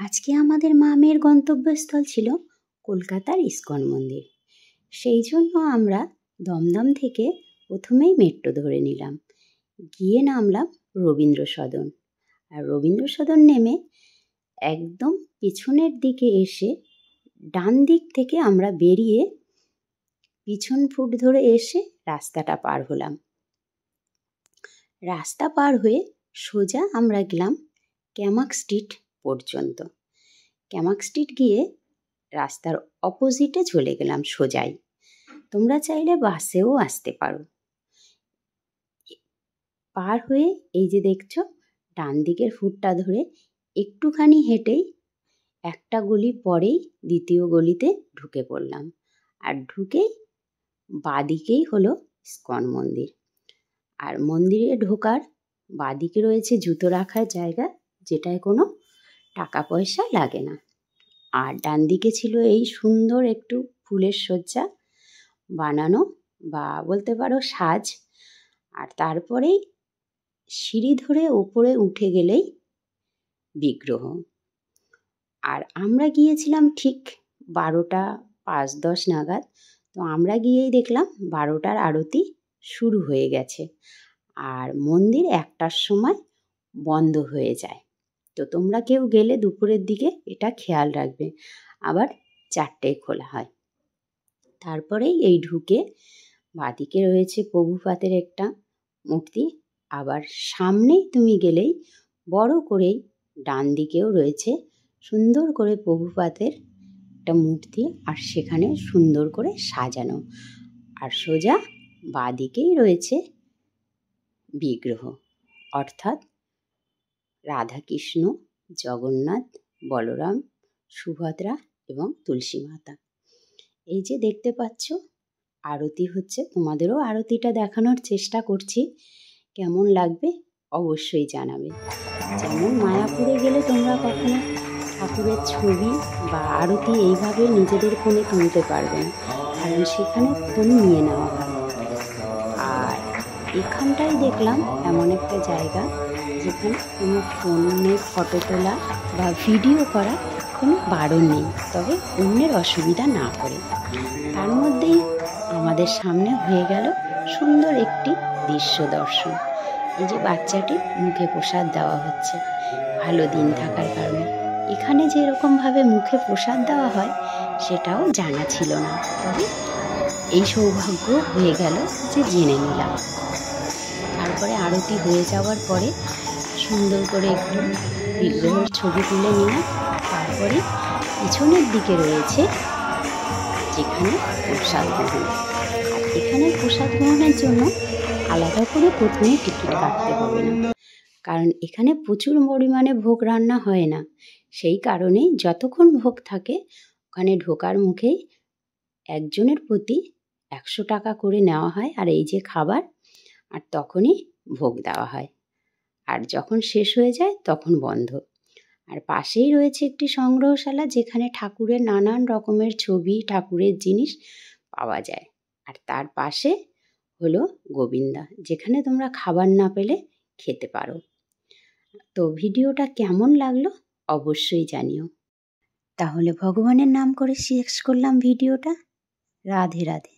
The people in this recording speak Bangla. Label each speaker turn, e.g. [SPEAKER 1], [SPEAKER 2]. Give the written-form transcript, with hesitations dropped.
[SPEAKER 1] আজকে আমাদের মামের গন্তব্যস্থল ছিল কলকাতার ইস্কন মন্দির। সেই জন্য আমরা দমদম থেকে প্রথমেই মেট্রো ধরে নিলাম, গিয়ে নামলাম রবীন্দ্র সদন। আর রবীন্দ্র সদন নেমে একদম পিছনের দিকে এসে ডান দিক থেকে আমরা বেরিয়ে পিছন ফুট ধরে এসে রাস্তাটা পার হলাম। রাস্তা পার হয়ে সোজা আমরা গেলাম ক্যামাক স্ট্রিট পর্যন্ত। ক্যামাক স্ট্রিট গিয়ে রাস্তার অপোজিটে চলে গেলাম সোজাই। তোমরা চাইলে বাসেও আসতে পারো। পার হয়ে এই যে দেখছো ডান দিকের ফুটটা ধরে একটুখানি হেঁটেই একটা গলি পরেই দ্বিতীয় গলিতে ঢুকে পড়লাম। আর ঢুকেই বাঁদিকেই হলো ইস্কন মন্দির। আর মন্দিরে ঢোকার বাঁদিকে রয়েছে জুতো রাখার জায়গা, যেটায় কোনো টাকা পয়সা লাগে না। আর ডান দিকে ছিল এই সুন্দর একটু ফুলের সজ্জা বানানো, বা বলতে পারো সাজ। আর তারপরেই সিঁড়ি ধরে ওপরে উঠে গেলেই বিগ্রহ। আর আমরা গিয়েছিলাম ঠিক 12টা 5-10 নাগাদ। তো আমরা গিয়েই দেখলাম 12টার আরতি শুরু হয়ে গেছে, আর মন্দির 1টার সময় বন্ধ হয়ে যায়। তো তোমরা কেউ গেলে দুপুরের দিকে এটা খেয়াল রাখবে, আবার 4টায় খোলা হয়। তারপরেই এই ঢুকে বাঁদিকে রয়েছে প্রভুপাদের একটা মূর্তি, আবার সামনেই তুমি গেলেই বড় করেই ডান দিকেও রয়েছে সুন্দর করে প্রভুপাদের একটা মূর্তি, আর সেখানে সুন্দর করে সাজানো। আর সোজা বাঁদিকেই রয়েছে বিগ্রহ, অর্থাৎ রাধাকৃষ্ণ, জগন্নাথ, বলরাম, সুভদ্রা এবং তুলসী মাতা। এই যে দেখতে পাচ্ছ আরতি হচ্ছে, তোমাদেরও আরতিটা দেখানোর চেষ্টা করছি। কেমন লাগবে অবশ্যই জানাবে। যেমন মায়াপুরে গেলে তোমরা কখনো ঠাকুরের ছবি বা আরতি এইভাবে নিজেদের ফোনে তুলতে পারবে না, কারণ সেখানে ফোন নিয়ে নেওয়া হয়। আর এখানটাই দেখলাম এমন একটা জায়গা যেখানে কোনো ফোনে ফটো তোলা বা ভিডিও করা কোনো বারণ নেই, তবে অন্যের অসুবিধা না করে। তার মধ্যেই আমাদের সামনে হয়ে গেল সুন্দর একটি দৃশ্য দর্শন। এই যে বাচ্চাটি মুখে প্রসাদ দেওয়া হচ্ছে ভালো দিন থাকার কারণে। এখানে যে এরকমভাবে মুখে প্রসাদ দেওয়া হয় সেটাও জানা ছিল না, তবে এই সৌভাগ্য হয়ে গেল যে জেনে নিলাম। তারপরে আরতি হয়ে যাওয়ার পরে সুন্দর করে একটু বিগ্রহের ছবি তুলে নিলাম। তারপরে পিছনের দিকে রয়েছে যেখানে প্রসাদ গ্রহণ। আর এখানে প্রসাদ গ্রহণের জন্য আলাদা করে প্রথমে টিকিট কাটতে হবে না, কারণ এখানে প্রচুর পরিমাণে ভোগ রান্না হয় না। সেই কারণেই যতক্ষণ ভোগ থাকে ওখানে ঢোকার মুখেই একজনের প্রতি 100 টাকা করে নেওয়া হয়, আর এই যে খাবার, আর তখনই ভোগ দেওয়া হয়। আর যখন শেষ হয়ে যায় তখন বন্ধ। আর পাশেই রয়েছে একটি সংগ্রহশালা, যেখানে ঠাকুরের নানান রকমের ছবি, ঠাকুরের জিনিস পাওয়া যায়। আর তার পাশে হলো গোবিন্দা, যেখানে তোমরা খাবার না পেলে খেতে পারো। তো ভিডিওটা কেমন লাগলো অবশ্যই জানিও। তাহলে ভগবানের নাম করে শেষ করলাম ভিডিওটা। রাধে রাধে।